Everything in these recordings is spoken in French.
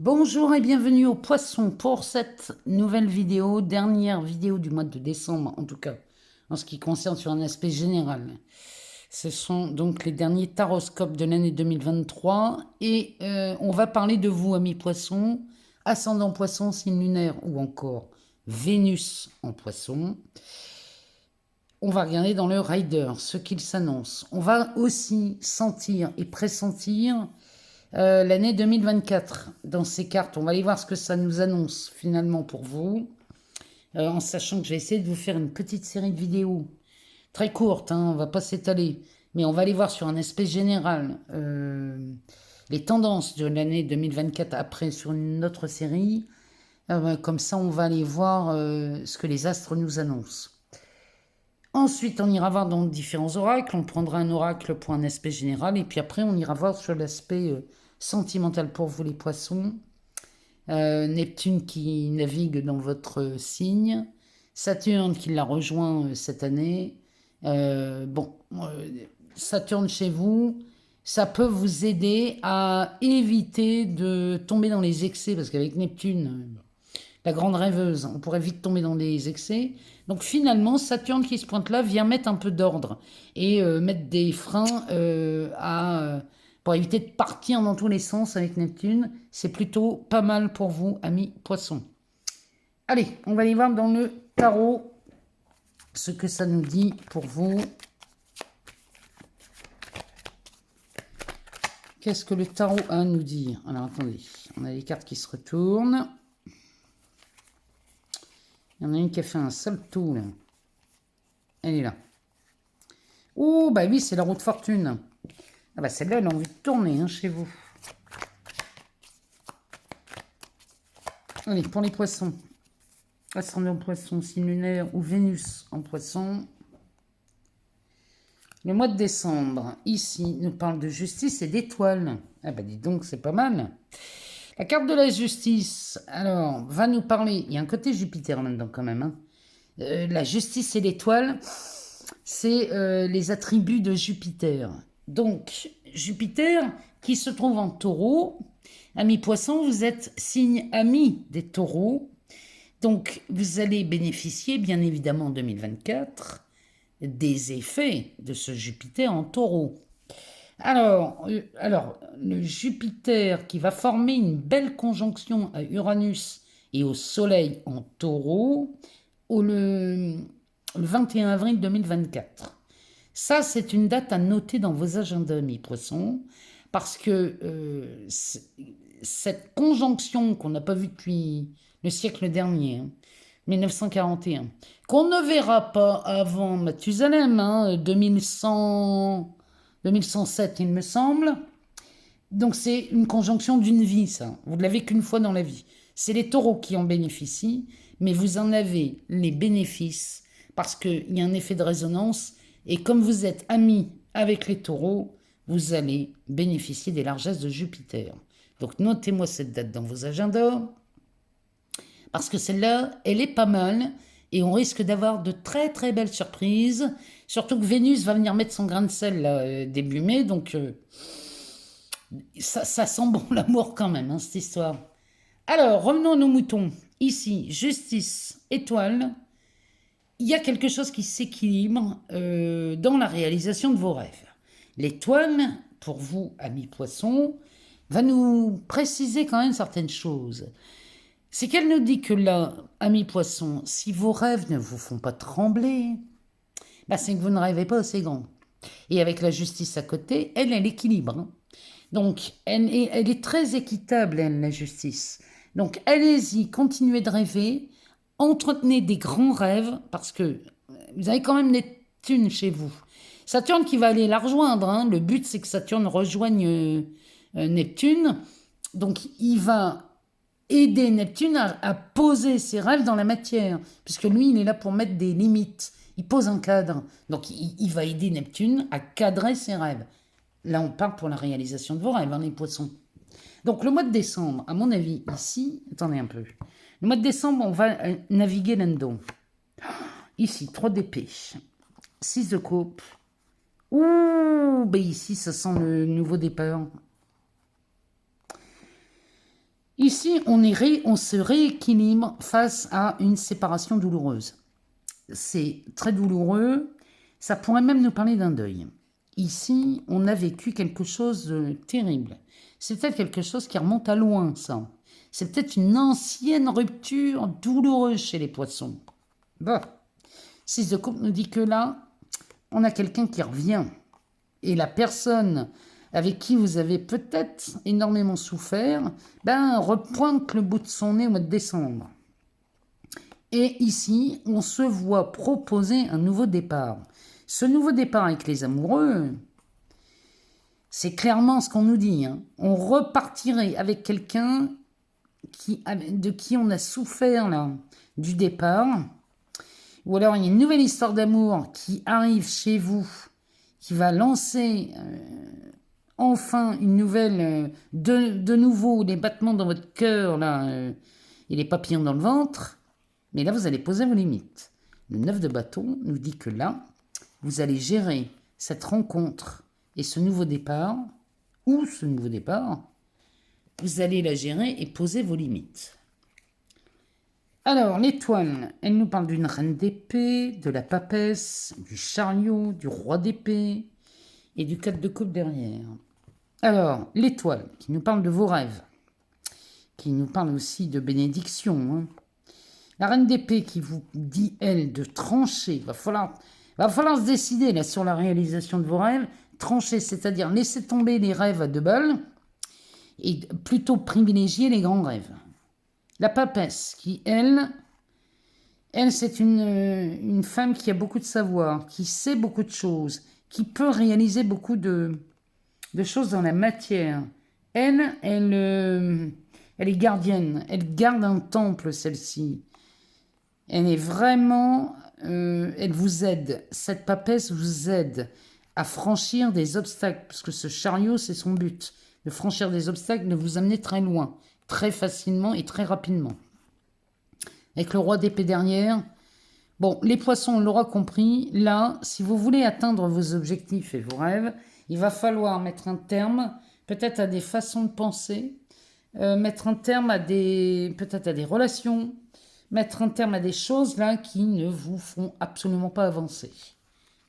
Bonjour et bienvenue aux Poissons pour cette nouvelle vidéo, dernière vidéo du mois de décembre en tout cas, en ce qui concerne sur un aspect général. Ce sont donc les derniers taroscopes de l'année 2023 et on va parler de vous amis Poissons, ascendant Poisson, signe lunaire ou encore Vénus en Poisson. On va regarder dans le Rider ce qu'il s'annonce. On va aussi sentir et pressentir l'année 2024 dans ces cartes. On va aller voir ce que ça nous annonce finalement pour vous, en sachant que je vais essayer de vous faire une petite série de vidéos très courtes, hein, on va pas s'étaler, mais on va aller voir sur un aspect général les tendances de l'année 2024 après sur une autre série. Comme ça, on va aller voir ce que les astres nous annoncent. Ensuite, on ira voir dans différents oracles. On prendra un oracle pour un aspect général. Et puis après, on ira voir sur l'aspect sentimental pour vous, les poissons. Neptune qui navigue dans votre signe. Saturne qui l'a rejoint cette année. Saturne chez vous, ça peut vous aider à éviter de tomber dans les excès. Parce qu'avec Neptune, la grande rêveuse, on pourrait vite tomber dans des excès. Donc finalement, Saturne qui se pointe là vient mettre un peu d'ordre et mettre des freins pour éviter de partir dans tous les sens avec Neptune. C'est plutôt pas mal pour vous, amis poissons. Allez, on va aller voir dans le tarot ce que ça nous dit pour vous. Qu'est-ce que le tarot a à nous dire? Alors attendez, on a les cartes qui se retournent. Il y en a une qui a fait un salto, là. Elle est là. Oh, bah oui, c'est la roue de fortune. Ah bah celle-là, elle a envie de tourner, hein, chez vous. Allez, pour les poissons. Ascendant poisson, signe lunaire ou Vénus en poisson. Le mois de décembre, ici, nous parle de justice et d'étoiles. Ah bah dis donc, c'est pas mal. La carte de la justice, alors, va nous parler... Il y a un côté Jupiter là-dedans quand même, hein. La justice et l'étoile, c'est les attributs de Jupiter. Donc, Jupiter, qui se trouve en taureau, ami poisson, vous êtes signe ami des taureaux. Donc, vous allez bénéficier, bien évidemment, en 2024, des effets de ce Jupiter en taureau. Alors, le Jupiter qui va former une belle conjonction à Uranus et au Soleil en taureau le 21 avril 2024. Ça, c'est une date à noter dans vos agendas, mes poissons, parce que cette conjonction qu'on n'a pas vue depuis le siècle dernier, 1941, qu'on ne verra pas avant Mathusalem, 2107, il me semble. Donc c'est une conjonction d'une vie, ça. Vous ne l'avez qu'une fois dans la vie. C'est les taureaux qui en bénéficient, mais vous en avez les bénéfices parce qu'il y a un effet de résonance. Et comme vous êtes amis avec les taureaux, vous allez bénéficier des largesses de Jupiter. Donc notez-moi cette date dans vos agendas, parce que celle-là, elle est pas mal, et on risque d'avoir de très très belles surprises, surtout que Vénus va venir mettre son grain de sel là, début mai, donc ça sent bon l'amour quand même, hein, cette histoire. Alors, revenons à nos moutons. Ici, justice, étoile. Il y a quelque chose qui s'équilibre dans la réalisation de vos rêves. L'étoile, pour vous, amis poissons, va nous préciser quand même certaines choses. C'est qu'elle nous dit que là, amis poissons, si vos rêves ne vous font pas trembler, bah c'est que vous ne rêvez pas assez grand. Et avec la justice à côté, elle équilibre. Hein. Donc, elle est très équitable, elle, la justice. Donc, allez-y, continuez de rêver, entretenez des grands rêves, parce que vous avez quand même Neptune chez vous. Saturne qui va aller la rejoindre. Hein. Le but, c'est que Saturne rejoigne Neptune. Donc, il va aider Neptune à poser ses rêves dans la matière, puisque lui, il est là pour mettre des limites. Il pose un cadre. Donc, il va aider Neptune à cadrer ses rêves. Là, on parle pour la réalisation de vos rêves, hein, les poissons. Donc, le mois de décembre, à mon avis, ici, attendez un peu. Le mois de décembre, on va naviguer là-dedans. Ici, 3 d'épée, 6 de coupe. Ouh, ben ici, ça sent le nouveau départ. Ici, on se rééquilibre face à une séparation douloureuse. C'est très douloureux. Ça pourrait même nous parler d'un deuil. Ici, on a vécu quelque chose de terrible. C'est peut-être quelque chose qui remonte à loin, ça. C'est peut-être une ancienne rupture douloureuse chez les poissons. Bon. 6 de coupe nous dit que là, on a quelqu'un qui revient. Et la personne avec qui vous avez peut-être énormément souffert, repointe le bout de son nez au mois de décembre. Et ici, on se voit proposer un nouveau départ. Ce nouveau départ avec les amoureux, c'est clairement ce qu'on nous dit. Hein. On repartirait avec quelqu'un de qui on a souffert là, du départ. Ou alors il y a une nouvelle histoire d'amour qui arrive chez vous, qui va lancer enfin une nouvelle, de nouveau les battements dans votre cœur là, et les papillons dans le ventre. Mais là, vous allez poser vos limites. Le 9 de bâton nous dit que là, vous allez gérer cette rencontre et ce nouveau départ, ou ce nouveau départ, vous allez la gérer et poser vos limites. Alors, l'étoile, elle nous parle d'une reine d'épée, de la papesse, du chariot, du roi d'épée et du 4 de coupe derrière. Alors, l'étoile, qui nous parle de vos rêves, qui nous parle aussi de bénédiction. Hein. La reine d'épée qui vous dit, elle, de trancher. Va falloir se décider là sur la réalisation de vos rêves. Trancher, c'est-à-dire laisser tomber les rêves à 2 balles et plutôt privilégier les grands rêves. La papesse qui, elle c'est une femme qui a beaucoup de savoir, qui sait beaucoup de choses, qui peut réaliser beaucoup de choses dans la matière. Elle est gardienne. Elle garde un temple, celle-ci. Elle est vraiment... elle vous aide. Cette papesse vous aide à franchir des obstacles, parce que ce chariot, c'est son but, de franchir des obstacles, de vous amener très loin, très facilement et très rapidement. Avec le roi d'épée derrière, bon, les poissons, on l'aura compris, là, si vous voulez atteindre vos objectifs et vos rêves, il va falloir mettre un terme, peut-être à des façons de penser, mettre un terme à peut-être à des relations, mettre un terme à des choses là qui ne vous font absolument pas avancer.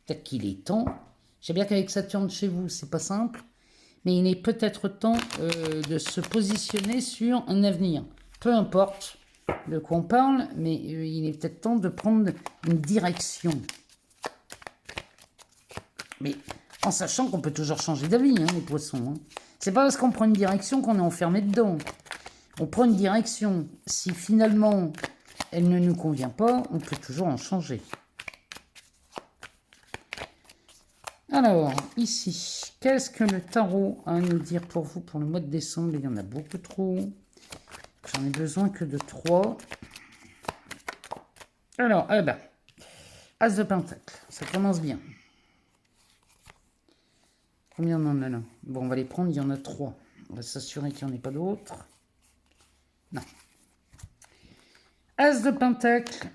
Peut-être qu'il est temps. Je sais bien qu'avec Saturne chez vous, c'est pas simple, mais il est peut-être temps de se positionner sur un avenir. Peu importe de quoi on parle, mais il est peut-être temps de prendre une direction. Mais en sachant qu'on peut toujours changer d'avis, hein, les poissons. Hein. C'est pas parce qu'on prend une direction qu'on est enfermé dedans. On prend une direction. Si finalement elle ne nous convient pas, on peut toujours en changer. Alors, ici, qu'est-ce que le tarot a à nous dire pour vous pour le mois de décembre? Il y en a beaucoup trop. J'en ai besoin que de 3. Alors, As de Pentacle, ça commence bien. Combien on en a là? Bon, on va les prendre, il y en a 3. On va s'assurer qu'il n'y en ait pas d'autres. Non. As de Pentacle,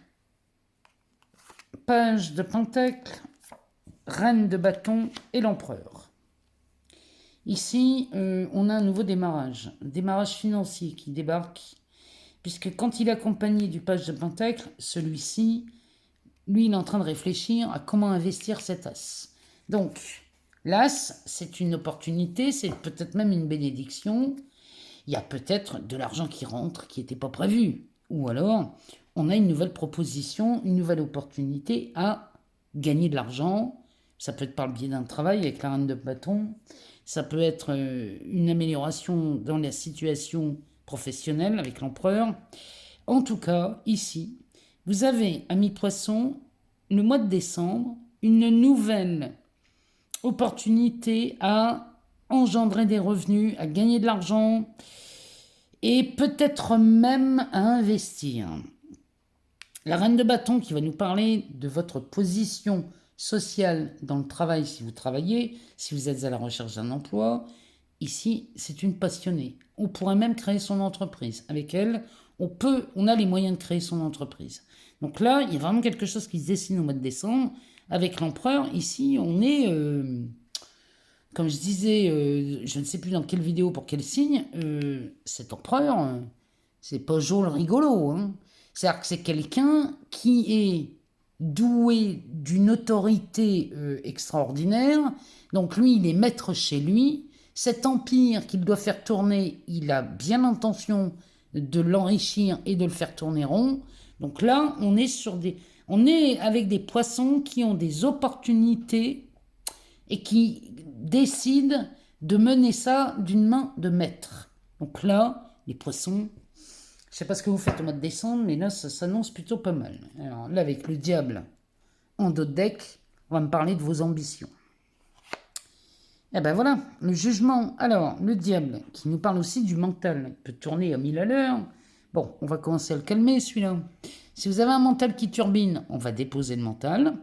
Page de Pentacle, Reine de bâton et l'empereur. Ici, on a un nouveau démarrage financier qui débarque, puisque quand il est accompagné du page de Pentacle, celui-ci, lui, il est en train de réfléchir à comment investir cet as. Donc, l'as, c'est une opportunité, c'est peut-être même une bénédiction. Il y a peut-être de l'argent qui rentre, qui n'était pas prévu. Ou alors, on a une nouvelle proposition, une nouvelle opportunité à gagner de l'argent. Ça peut être par le biais d'un travail avec la reine de bâton. Ça peut être une amélioration dans la situation professionnelle avec l'empereur. En tout cas, ici, vous avez, amis poissons, le mois de décembre, une nouvelle opportunité à engendrer des revenus, à gagner de l'argent et peut-être même à investir. La reine de bâton qui va nous parler de votre position sociale dans le travail si vous travaillez, si vous êtes à la recherche d'un emploi. Ici, c'est une passionnée. On pourrait même créer son entreprise. Avec elle, on a les moyens de créer son entreprise. Donc là, il y a vraiment quelque chose qui se dessine au mois de décembre. Avec l'empereur, ici, on est comme je disais, je ne sais plus dans quelle vidéo, pour quel signe, cet empereur, c'est pas Joe le rigolo. Hein. C'est-à-dire que c'est quelqu'un qui est doué d'une autorité extraordinaire. Donc lui, il est maître chez lui. Cet empire qu'il doit faire tourner, il a bien l'intention de l'enrichir et de le faire tourner rond. Donc là, on est avec des poissons qui ont des opportunités et qui décident de mener ça d'une main de maître. Donc là, les poissons, je ne sais pas ce que vous faites au mois de décembre, mais là, ça s'annonce plutôt pas mal. Alors là, avec le diable en dos de deck, on va me parler de vos ambitions. Et ben voilà, le jugement. Alors, le diable, qui nous parle aussi du mental, il peut tourner à 1000 à l'heure. Bon, on va commencer à le calmer, celui-là. Si vous avez un mental qui turbine, on va déposer le mental.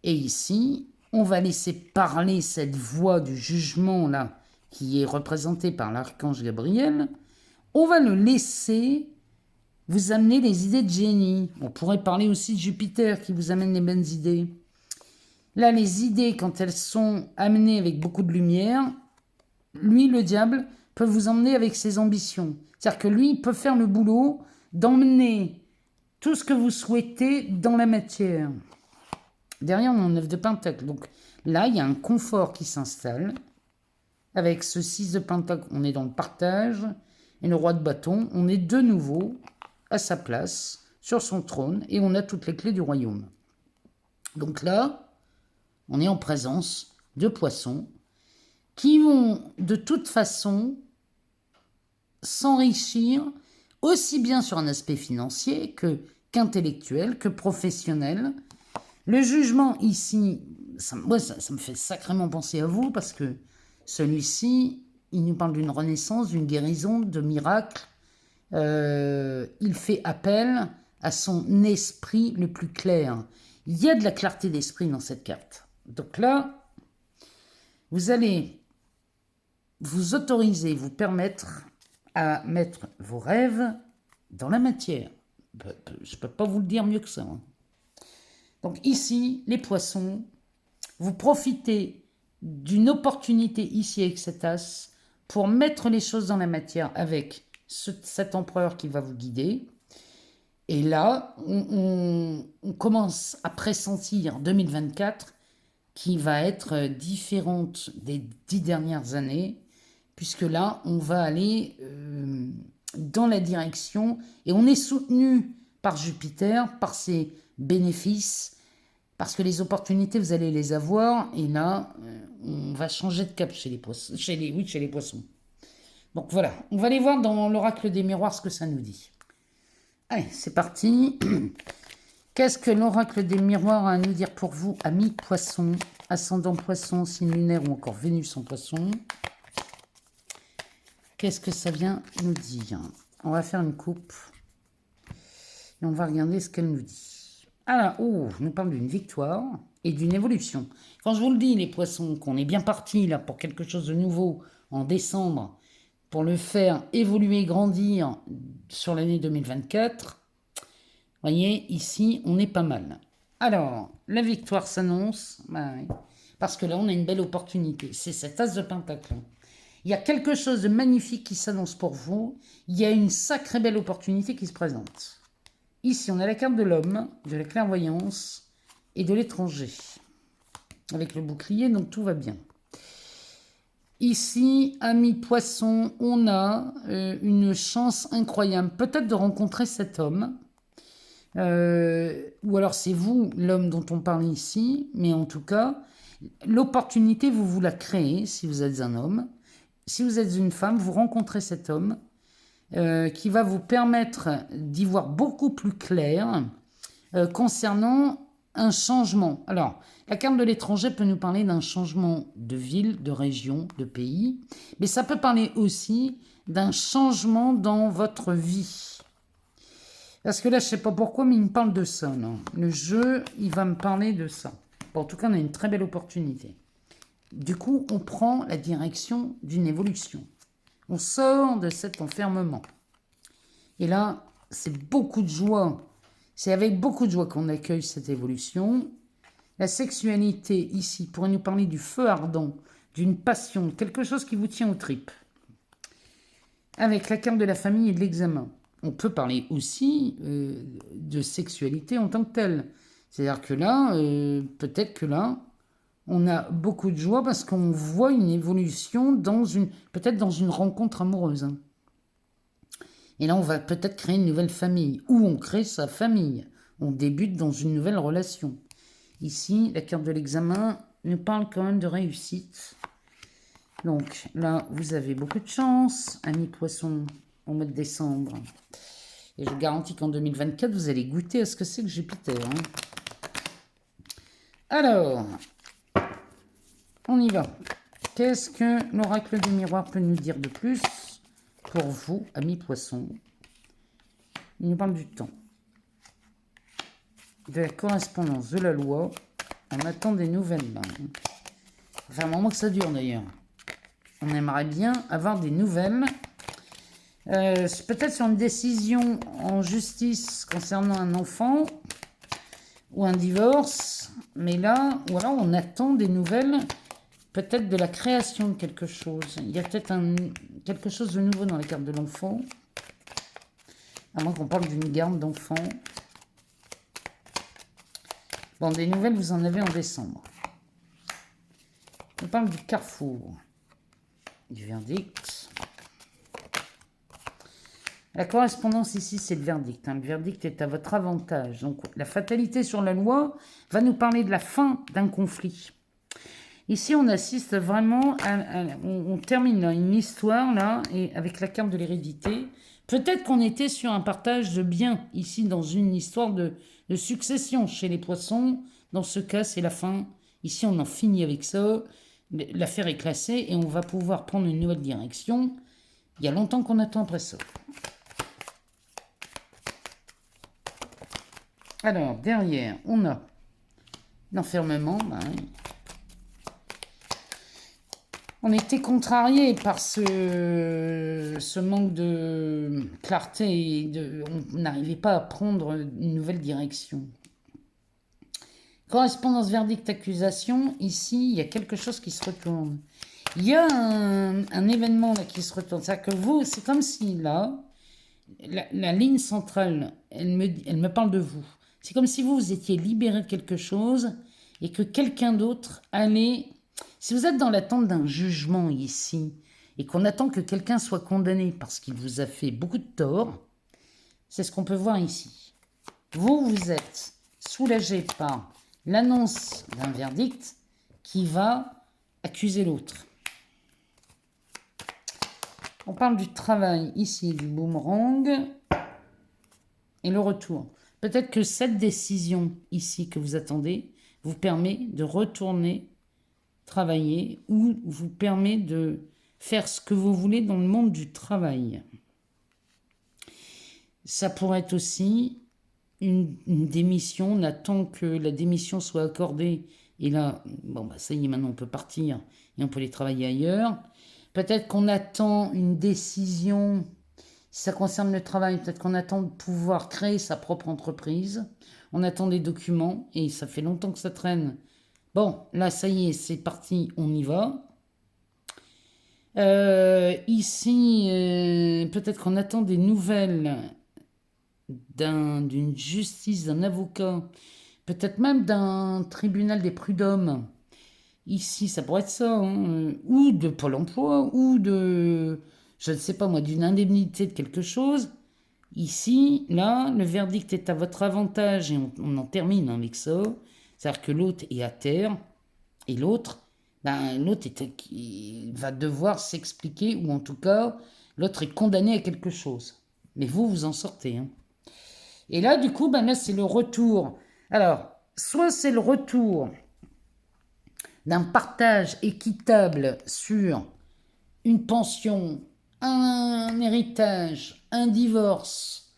Et ici, on va laisser parler cette voix du jugement, là, qui est représentée par l'archange Gabriel. On va le laisser vous amener les idées de génie. On pourrait parler aussi de Jupiter, qui vous amène les bonnes idées. Là, les idées, quand elles sont amenées avec beaucoup de lumière, lui, le diable, peut vous emmener avec ses ambitions. C'est-à-dire que lui, il peut faire le boulot d'emmener tout ce que vous souhaitez dans la matière. Derrière, on a un 9 de pentacle. Donc là, il y a un confort qui s'installe. Avec ce 6 de pentacle, on est dans le partage. Et le roi de bâton, on est de nouveau à sa place, sur son trône, et on a toutes les clés du royaume. Donc là, on est en présence de poissons qui vont de toute façon s'enrichir aussi bien sur un aspect financier qu'intellectuel, que professionnel. Le jugement ici, ça me fait sacrément penser à vous parce que celui-ci, il nous parle d'une renaissance, d'une guérison, de miracles. Il fait appel à son esprit le plus clair. Il y a de la clarté d'esprit dans cette carte. Donc là, vous allez vous autoriser, vous permettre à mettre vos rêves dans la matière. Je ne peux pas vous le dire mieux que ça. Hein. Donc ici, les poissons, vous profitez d'une opportunité ici avec cet as pour mettre les choses dans la matière avec cet empereur qui va vous guider. Et là, on commence à pressentir 2024 qui va être différente des 10 dernières années, puisque là, on va aller dans la direction, et on est soutenu par Jupiter, par ses bénéfices, parce que les opportunités, vous allez les avoir, et là, on va changer de cap chez les poissons. Chez les poissons. Donc voilà, on va aller voir dans l'oracle des miroirs ce que ça nous dit. Allez, c'est parti. Qu'est-ce que l'oracle des miroirs a à nous dire pour vous, amis poissons, ascendant poisson, signe lunaire ou encore Vénus en poisson? Qu'est-ce que ça vient nous dire? On va faire une coupe et on va regarder ce qu'elle nous dit. Alors, je nous parle d'une victoire et d'une évolution. Quand je vous le dis, les poissons, qu'on est bien parti là pour quelque chose de nouveau en décembre, pour le faire évoluer, grandir sur l'année 2024, voyez, ici, on est pas mal. Alors, la victoire s'annonce, parce que là, on a une belle opportunité. C'est cet as de pentacle. Il y a quelque chose de magnifique qui s'annonce pour vous. Il y a une sacrée belle opportunité qui se présente. Ici, on a la carte de l'homme, de la clairvoyance et de l'étranger. Avec le bouclier, donc tout va bien. Ici, amis poissons, on a une chance incroyable. Peut-être de rencontrer cet homme. Ou alors c'est vous, l'homme dont on parle ici. Mais en tout cas, l'opportunité, vous la créez si vous êtes un homme. Si vous êtes une femme, vous rencontrez cet homme qui va vous permettre d'y voir beaucoup plus clair concernant un changement. Alors, la carte de l'étranger peut nous parler d'un changement de ville, de région, de pays, mais ça peut parler aussi d'un changement dans votre vie. Parce que là, je ne sais pas pourquoi, mais il me parle de ça. Non, le jeu, il va me parler de ça. Bon, en tout cas, on a une très belle opportunité. Du coup, on prend la direction d'une évolution. On sort de cet enfermement. Et là, c'est beaucoup de joie. C'est avec beaucoup de joie qu'on accueille cette évolution. La sexualité, ici, pourrait nous parler du feu ardent, d'une passion, quelque chose qui vous tient aux tripes. Avec la carte de la famille et de l'examen. On peut parler aussi de sexualité en tant que telle. C'est-à-dire que là, peut-être que là, on a beaucoup de joie parce qu'on voit une évolution peut-être dans une rencontre amoureuse. Hein. Et là, on va peut-être créer une nouvelle famille, ou on crée sa famille. On débute dans une nouvelle relation. Ici, la carte de l'examen nous parle quand même de réussite. Donc là, vous avez beaucoup de chance, amis poissons, au mois de décembre. Et je vous garantis qu'en 2024, vous allez goûter à ce que c'est que Jupiter. Hein. Alors, on y va. Qu'est-ce que l'oracle du miroir peut nous dire de plus pour vous, amis poissons? Il nous parle du temps, de la correspondance, de la loi. On attend des nouvelles. Là. Ça fait un moment que ça dure d'ailleurs. On aimerait bien avoir des nouvelles. Peut-être sur une décision en justice concernant un enfant ou un divorce. Mais là, ou alors on attend des nouvelles, peut-être de la création de quelque chose. Il y a peut-être quelque chose de nouveau dans la carte de l'enfant. À moins qu'on parle d'une garde d'enfant. Bon, des nouvelles, vous en avez en décembre. On parle du carrefour. Du verdict. La correspondance ici, c'est le verdict. Hein. Le verdict est à votre avantage. Donc, la fatalité sur la loi va nous parler de la fin d'un conflit. Ici, on assiste vraiment on termine là, une histoire, là, et avec la carte de l'hérédité. Peut-être qu'on était sur un partage de biens, ici, dans une histoire de succession chez les poissons. Dans ce cas, c'est la fin. Ici, on en finit avec ça. L'affaire est classée et on va pouvoir prendre une nouvelle direction. Il y a longtemps qu'on attend après ça. Alors, derrière, on a l'enfermement. Ben, on était contrarié par ce manque de clarté. On n'arrivait pas à prendre une nouvelle direction. Correspondance, verdict, accusation. Ici, il y a quelque chose qui se retourne. Il y a un événement là, qui se retourne. C'est-à-dire que vous, c'est comme si là, la ligne centrale, elle me parle de vous. C'est comme si vous étiez libéré de quelque chose et que quelqu'un d'autre allait... Si vous êtes dans l'attente d'un jugement ici et qu'on attend que quelqu'un soit condamné parce qu'il vous a fait beaucoup de tort, c'est ce qu'on peut voir ici. Vous êtes soulagé par l'annonce d'un verdict qui va accuser l'autre. On parle du travail ici, du boomerang et le retour. Peut-être que cette décision ici que vous attendez vous permet de retourner travailler ou vous permet de faire ce que vous voulez dans le monde du travail. Ça pourrait être aussi une démission. On attend que la démission soit accordée. Et là, bon, bah ça y est, maintenant on peut partir et on peut aller travailler ailleurs. Peut-être qu'on attend une décision, si ça concerne le travail, peut-être qu'on attend de pouvoir créer sa propre entreprise. On attend des documents et ça fait longtemps que ça traîne. Bon, là, ça y est, c'est parti, on y va. Ici, peut-être qu'on attend des nouvelles d'une justice, d'un avocat, peut-être même d'un tribunal des prud'hommes. Ici, ça pourrait être ça, hein, ou de Pôle emploi, ou de, je ne sais pas moi, d'une indemnité de quelque chose. Ici, là, le verdict est à votre avantage et on en termine avec ça. C'est-à-dire que l'autre est à terre et l'autre, l'autre va devoir s'expliquer ou en tout cas, l'autre est condamné à quelque chose. Mais vous, vous en sortez. Hein. Et là, du coup, là, c'est le retour. Alors, soit c'est le retour d'un partage équitable sur une pension, un héritage, un divorce,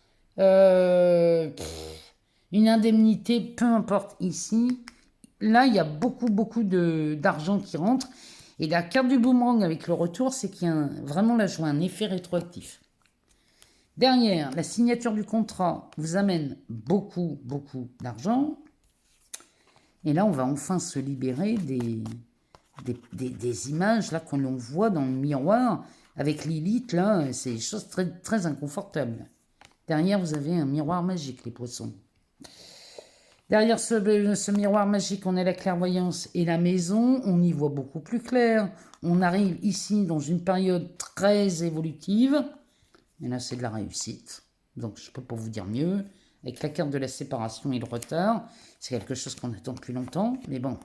une indemnité, peu importe ici. Là, il y a beaucoup d'argent qui rentre. Et la carte du boomerang avec le retour, c'est qu'il y a vraiment là, je vois un effet rétroactif. Derrière, la signature du contrat vous amène beaucoup d'argent. Et là, on va enfin se libérer des images là qu'on l'on voit dans le miroir avec Lilith, là, c'est des choses très, très inconfortables. Derrière, vous avez un miroir magique, les poissons. Derrière ce miroir magique, on a la clairvoyance et la maison. On y voit beaucoup plus clair. On arrive ici dans une période très évolutive. Et là, c'est de la réussite. Donc, je ne peux pas vous dire mieux. Avec la carte de la séparation et le retard, c'est quelque chose qu'on attend depuis longtemps. Mais bon,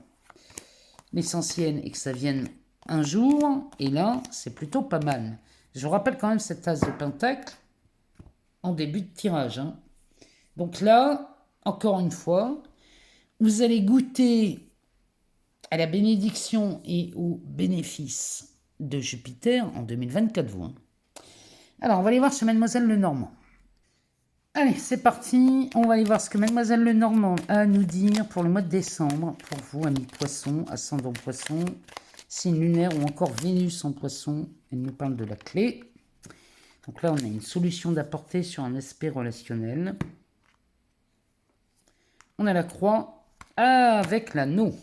l'essentiel est que ça vienne un jour. Et là, c'est plutôt pas mal. Je vous rappelle quand même cette tasse de pentacle en début de tirage. Hein. Donc là, encore une fois, vous allez goûter à la bénédiction et aux bénéfices de Jupiter en 2024, vous. Hein. Alors, on va aller voir chez Mademoiselle Lenormand. Allez, c'est parti. On va aller voir ce que Mademoiselle Lenormand a à nous dire pour le mois de décembre. Pour vous, amis poissons, ascendant poisson, signe lunaire ou encore Vénus en poisson. Elle nous parle de la clé. Donc là, on a une solution d'apporter sur un aspect relationnel. On a la croix avec l'anneau.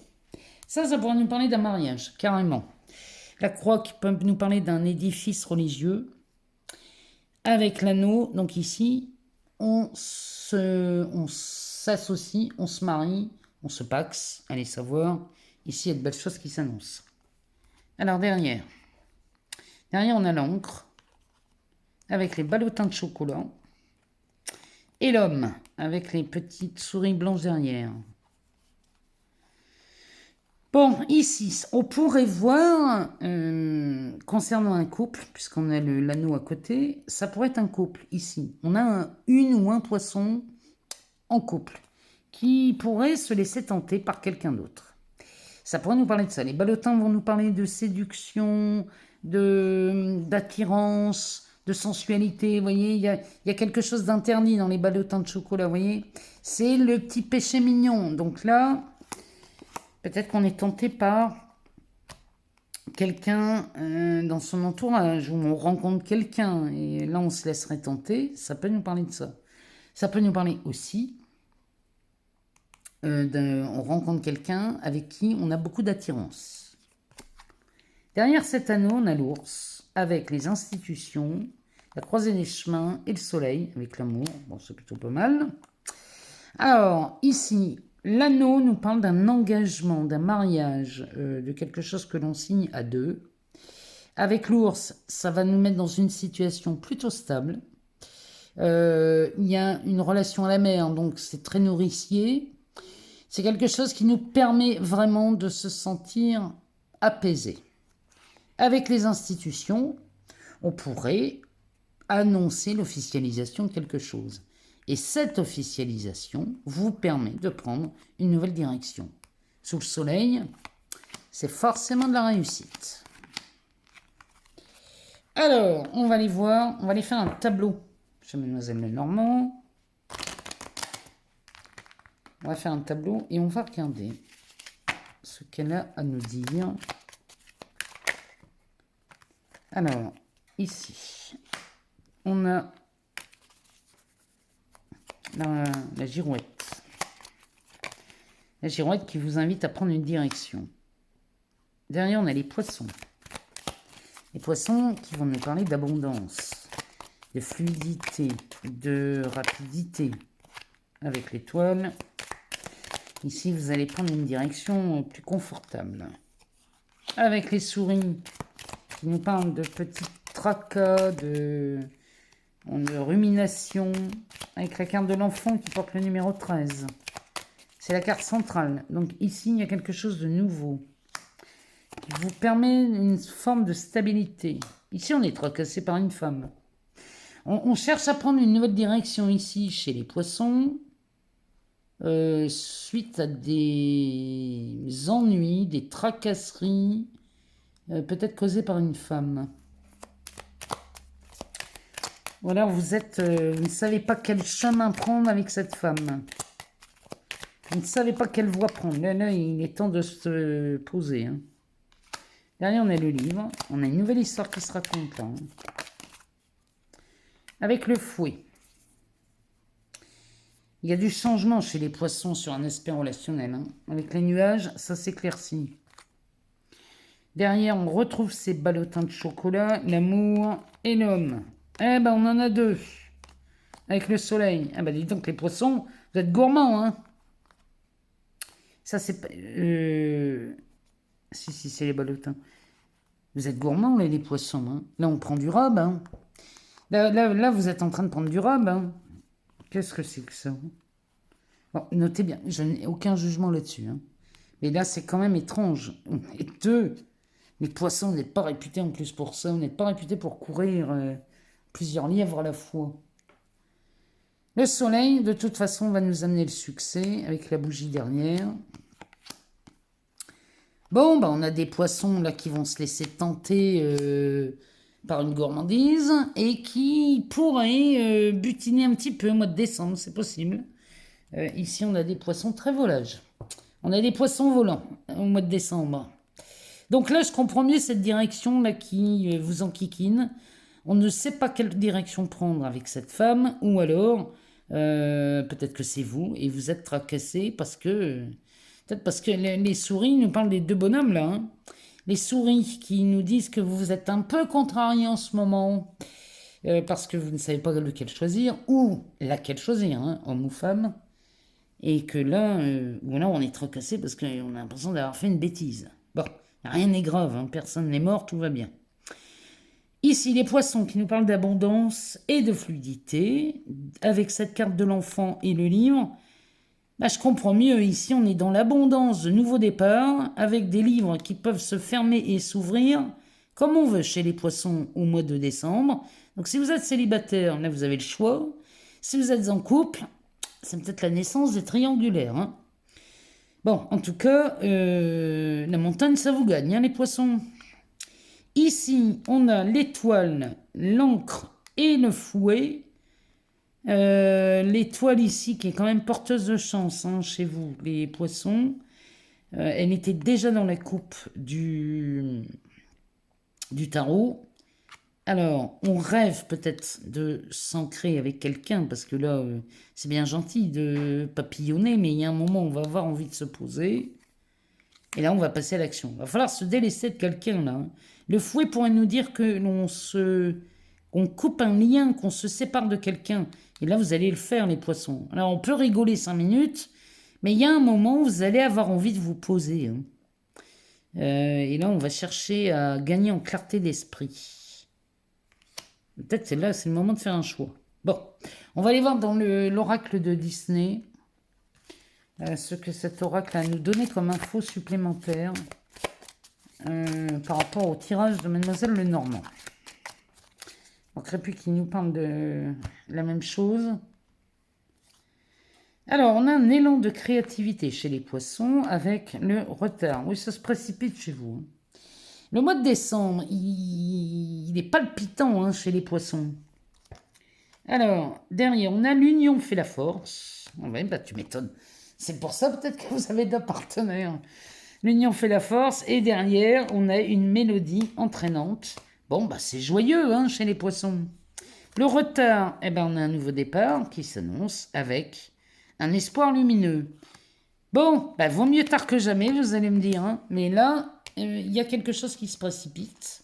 Ça pourrait nous parler d'un mariage, carrément. La croix qui peut nous parler d'un édifice religieux. Avec l'anneau, donc ici, on s'associe, on se marie, on se paxe. Allez savoir, ici, il y a de belles choses qui s'annoncent. Alors derrière, on a l'encre avec les ballotins de chocolat. Et l'homme, avec les petites souris blanches derrière. Bon, ici, on pourrait voir, concernant un couple, puisqu'on a l'anneau à côté, ça pourrait être un couple, ici. On a une ou un poisson en couple, qui pourrait se laisser tenter par quelqu'un d'autre. Ça pourrait nous parler de ça. Les ballotins vont nous parler de séduction, d'attirance, de sensualité, vous voyez, il y a quelque chose d'interdit dans les ballotins de chocolat, vous voyez. C'est le petit péché mignon. Donc là, peut-être qu'on est tenté par quelqu'un dans son entourage, où on rencontre quelqu'un, et là on se laisserait tenter, ça peut nous parler de ça. Ça peut nous parler aussi, on rencontre quelqu'un avec qui on a beaucoup d'attirance. Derrière cet anneau, on a l'ours, avec les institutions, la croisée des chemins et le soleil, avec l'amour. Bon, c'est plutôt pas mal. Alors, ici, l'anneau nous parle d'un engagement, d'un mariage, de quelque chose que l'on signe à deux. Avec l'ours, ça va nous mettre dans une situation plutôt stable. Il y a une relation à la mer, donc c'est très nourricier. C'est quelque chose qui nous permet vraiment de se sentir apaisé. Avec les institutions, on pourrait annoncer l'officialisation de quelque chose. Et cette officialisation vous permet de prendre une nouvelle direction. Sous le soleil, c'est forcément de la réussite. Alors, on va aller voir, on va aller faire un tableau chez Mademoiselle Lenormand. On va faire un tableau et on va regarder ce qu'elle a à nous dire. Alors, ici, on a la girouette. La girouette qui vous invite à prendre une direction. Derrière, on a les poissons. Les poissons qui vont nous parler d'abondance, de fluidité, de rapidité. Avec l'étoile, ici, vous allez prendre une direction plus confortable. Avec les souris qui nous parlent de petits tracas, de rumination, avec la carte de l'enfant qui porte le numéro 13. C'est la carte centrale. Donc ici, il y a quelque chose de nouveau qui vous permet une forme de stabilité. Ici, on est tracassé par une femme. On cherche à prendre une nouvelle direction ici chez les poissons, suite à des ennuis, des tracasseries, peut-être causées par une femme. Voilà, vous ne savez pas quel chemin prendre avec cette femme. Vous ne savez pas quelle voie prendre. Là, il est temps de se poser. Hein. Derrière, on a le livre. On a une nouvelle histoire qui se raconte là. Hein. Avec le fouet. Il y a du changement chez les poissons sur un aspect relationnel. Hein. Avec les nuages, ça s'éclaircit. Derrière, on retrouve ces ballotins de chocolat, l'amour et l'homme. Eh ben, on en a deux. Avec le soleil. Ah ben, dis donc, les poissons, vous êtes gourmands, hein. Ça, c'est pas... Si, c'est les ballotins. Vous êtes gourmands, les poissons, hein. Là, on prend du rhum, hein. Là, vous êtes en train de prendre du rhum, hein. Qu'est-ce que c'est que ça? Bon, notez bien, je n'ai aucun jugement là-dessus, hein. Mais là, c'est quand même étrange. On est deux. Les poissons, vous n'êtes pas réputés en plus pour ça. Vous n'êtes pas réputés pour courir plusieurs lièvres à la fois. Le soleil, de toute façon, va nous amener le succès avec la bougie dernière. Bon, bah, on a des poissons là qui vont se laisser tenter par une gourmandise et qui pourraient butiner un petit peu au mois de décembre, c'est possible. Ici, on a des poissons très volages. On a des poissons volants au mois de décembre. Donc là, je comprends mieux cette direction là qui vous enquiquine. On ne sait pas quelle direction prendre avec cette femme, ou alors peut-être que c'est vous et vous êtes tracassé parce que peut-être parce que les souris nous parlent des deux bonhommes là. Hein. Les souris qui nous disent que vous êtes un peu contrariés en ce moment parce que vous ne savez pas lequel choisir ou laquelle choisir, hein, homme ou femme. Et que là, on est tracassé parce qu'on a l'impression d'avoir fait une bêtise. Bon, rien n'est grave, hein, personne n'est mort, tout va bien. Ici, les poissons qui nous parlent d'abondance et de fluidité, avec cette carte de l'enfant et le livre, bah, je comprends mieux. Ici, on est dans l'abondance de nouveaux départs, avec des livres qui peuvent se fermer et s'ouvrir, comme on veut chez les poissons au mois de décembre. Donc si vous êtes célibataire, là, vous avez le choix. Si vous êtes en couple, c'est peut-être la naissance des triangulaires. Hein. Bon, en tout cas, la montagne, ça vous gagne, hein, les poissons. Ici, on a l'étoile, l'encre et le fouet. L'étoile ici, qui est quand même porteuse de chance hein, chez vous, les poissons. Elle était déjà dans la coupe du tarot. Alors, on rêve peut-être de s'ancrer avec quelqu'un, parce que là, c'est bien gentil de papillonner, mais il y a un moment où on va avoir envie de se poser. Et là, on va passer à l'action. Il va falloir se délaisser de quelqu'un, là. Hein. Le fouet pourrait nous dire que qu'on coupe un lien, qu'on se sépare de quelqu'un. Et là, vous allez le faire, les poissons. Alors, on peut rigoler 5 minutes, mais il y a un moment où vous allez avoir envie de vous poser. Hein. Et là, on va chercher à gagner en clarté d'esprit. Peut-être là, c'est le moment de faire un choix. Bon, on va aller voir dans l'oracle de Disney ce que cet oracle a à nous donner comme info supplémentaire par rapport au tirage de Mademoiselle Lenormand. On ne plus qu'il nous parle de la même chose. Alors, on a un élan de créativité chez les poissons avec le retard. Oui, ça se précipite chez vous. Le mois de décembre, il est palpitant hein, chez les poissons. Alors, derrière, on a l'union fait la force. Oh, ouais, bah, tu m'étonnes. C'est pour ça peut-être que vous avez deux partenaires. L'union fait la force. Et derrière, on a une mélodie entraînante. Bon, bah, c'est joyeux hein, chez les poissons. Le retard, eh ben, on a un nouveau départ qui s'annonce avec un espoir lumineux. Bon, bah, vaut mieux tard que jamais, vous allez me dire. Hein. Mais là, il y a quelque chose qui se précipite.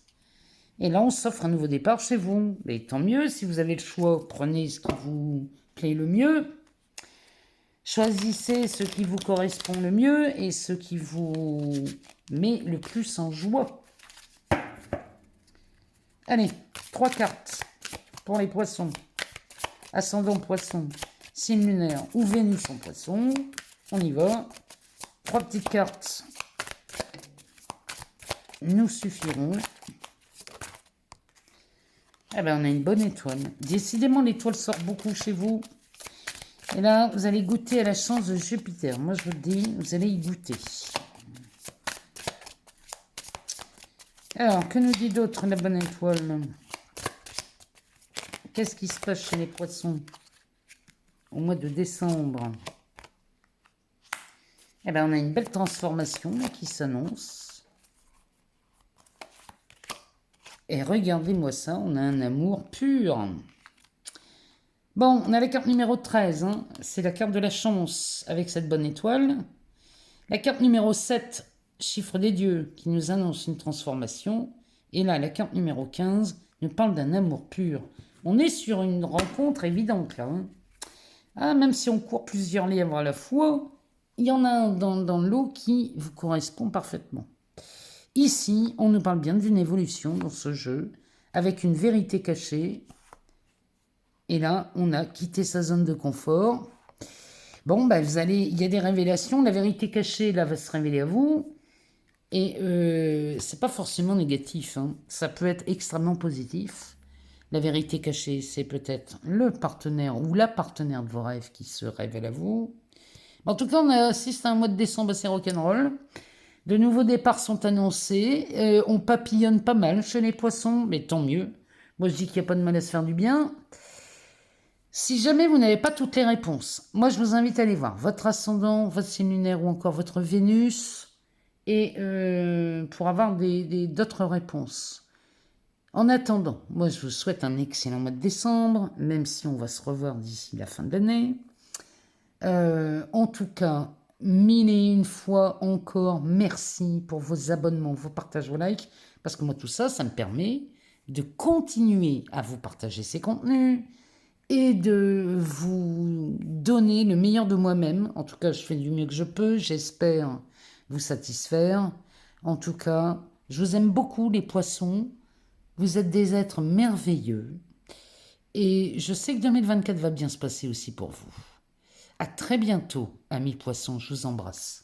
Et là, on s'offre un nouveau départ chez vous. Mais tant mieux, si vous avez le choix, prenez ce qui vous plaît le mieux. Choisissez ce qui vous correspond le mieux et ce qui vous met le plus en joie. Allez, 3 cartes pour les poissons. Ascendant poisson, signe lunaire ou Vénus en poisson. On y va. 3 petites cartes nous suffiront. Eh ben, on a une bonne étoile. Décidément, l'étoile sort beaucoup chez vous. Et là, vous allez goûter à la chance de Jupiter. Moi, je vous le dis, vous allez y goûter. Alors, que nous dit d'autre la bonne étoile? Qu'est-ce qui se passe chez les poissons au mois de décembre? Eh bien, on a une belle transformation qui s'annonce. Et regardez-moi ça, on a un amour pur. Bon, on a la carte numéro 13, hein. C'est la carte de la chance avec cette bonne étoile. La carte numéro 7, chiffre des dieux, qui nous annonce une transformation. Et là, la carte numéro 15 nous parle d'un amour pur. On est sur une rencontre évidente, là. Hein. Ah, même si on court plusieurs lièvres à la fois, il y en a un dans l'eau qui vous correspond parfaitement. Ici, on nous parle bien d'une évolution dans ce jeu, avec une vérité cachée. Et là, on a quitté sa zone de confort. Bon, bah, il y a des révélations. La vérité cachée, là, va se révéler à vous. Et c'est pas forcément négatif. Hein. Ça peut être extrêmement positif. La vérité cachée, c'est peut-être le partenaire ou la partenaire de vos rêves qui se révèle à vous. En tout cas, on assiste à un mois de décembre assez rock'n'roll. De nouveaux départs sont annoncés. On papillonne pas mal chez les poissons, mais tant mieux. Moi, je dis qu'il n'y a pas de mal à se faire du bien. Si jamais vous n'avez pas toutes les réponses, moi, je vous invite à aller voir votre ascendant, votre signe lunaire ou encore votre Vénus et pour avoir d'autres réponses. En attendant, moi, je vous souhaite un excellent mois de décembre, même si on va se revoir d'ici la fin de l'année. En tout cas, 1001 fois encore, merci pour vos abonnements, vos partages, vos likes, parce que moi, tout ça, ça me permet de continuer à vous partager ces contenus et de vous donner le meilleur de moi-même. En tout cas, je fais du mieux que je peux, j'espère vous satisfaire. En tout cas, je vous aime beaucoup, les poissons. Vous êtes des êtres merveilleux. Et je sais que 2024 va bien se passer aussi pour vous. À très bientôt, amis poissons, je vous embrasse.